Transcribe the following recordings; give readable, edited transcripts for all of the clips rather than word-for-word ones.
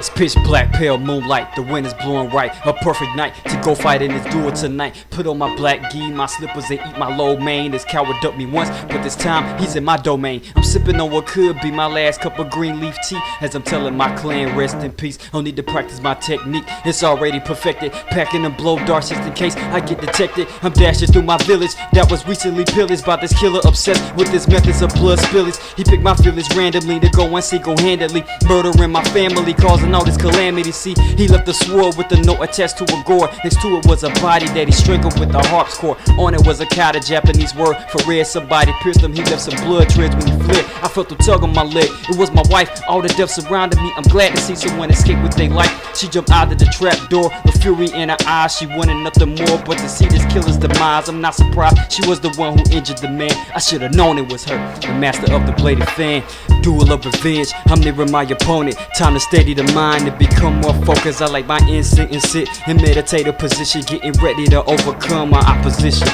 It's pitch black, pale moonlight, the wind is blowing right. A perfect night to go fight in this duel tonight. Put on my black gi, my slippers, and eat my low mane. This coward ducked me once, but this time he's in my domain. I'm sipping on what could be my last cup of green leaf tea, as I'm telling my clan rest in peace. Don't need to practice my technique, it's already perfected. Packing them blow darts just in case I get detected. I'm dashing through my village that was recently pillaged by this killer obsessed with his methods of blood spillage. He picked my village randomly to go and single-handedly murdering my family, causing all this calamity. See, he left the sword with the note attached to a gore. Next to it was a body that he strangled with a harp's cord. On it was a cow, the Japanese word for red. Somebody pierced him, he left some blood treads when he fled. I felt a tug on my leg, it was my wife. All the death surrounded me, I'm glad to see someone escape with their life. She jumped out of the trap door, the fury in her eyes. She wanted nothing more but to see this killer's demise. I'm not surprised, she was the one who injured the man. I should have known it was her, the master of the bladed fan. Duel of revenge, I'm nearing my opponent. Time to steady the mind and become more focused. I like my instinct and sit in meditative position, getting ready to overcome my opposition.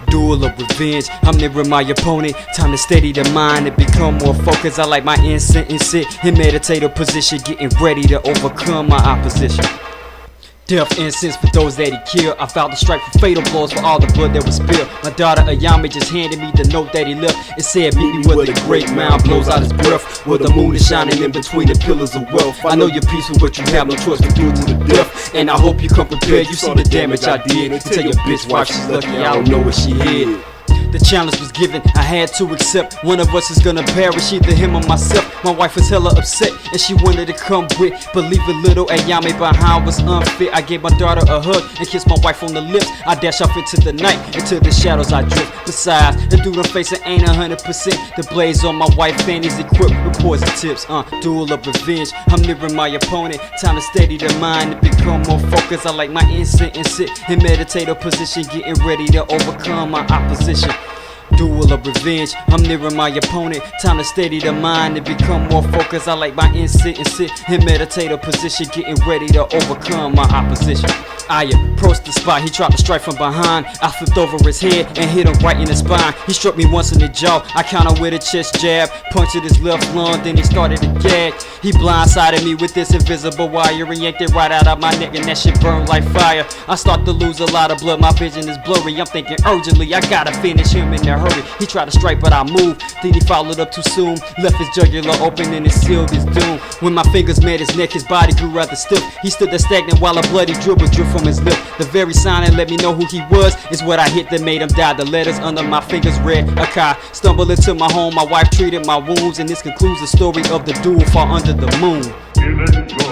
Duel of revenge, I'm nearing my opponent. Time to steady the mind and become more focused. I like my instinct and sit in meditative position, getting ready to overcome my opposition. Death incense for those that he killed. I vowed to strike for fatal blows for all the blood that was spilled. My daughter Ayame just handed me the note that he left. It said, meet me where the great mound blows out his breath, where the moon is shining in between the pillars of wealth. I know you're peaceful, but you have no choice to do it to the death. And I hope you come prepared. You see the damage I did. Tell your bitch wife she's lucky I don't know where she hid. The challenge was given, I had to accept. One of us is gonna perish, either him or myself. My wife was hella upset and she wanted to come with, but leaving little Ayame behind was unfit. I gave my daughter a hug and kissed my wife on the lips. I dash off into the night, into the shadows I drift. Besides, the dude I'm facing ain't 100%. The blades on my wife fanny's equipped with poison tips. Duel of revenge, I'm nearing my opponent. Time to steady the mind and become more focused. I like my instinct and sit in meditative position, getting ready to overcome my opposition. Duel of revenge, I'm nearing my opponent. Time to steady the mind and become more focused. I like my instinct and sit in meditative position, getting ready to overcome my opposition. I approached the spot, he tried to strike from behind. I flipped over his head and hit him right in the spine. He struck me once in the jaw, I countered with a chest jab. Punctured his left lung, then he started to gag. He blindsided me with this invisible wire and yanked it right out of my neck, and that shit burned like fire. I start to lose a lot of blood, my vision is blurry. I'm thinking urgently, I gotta finish him in a hurry. He tried to strike but I moved, then he followed up too soon. Left his jugular open and it sealed his doom. When my fingers met his neck, his body grew rather stiff. He stood there stagnant while a bloody drip would drip from his lip. The very sign that let me know who he was is what I hit that made him die. The letters under my fingers read Akai. Stumbled into my home, my wife treated my wounds, and this concludes the story of the duel far under the moon. Inuk-Chuk.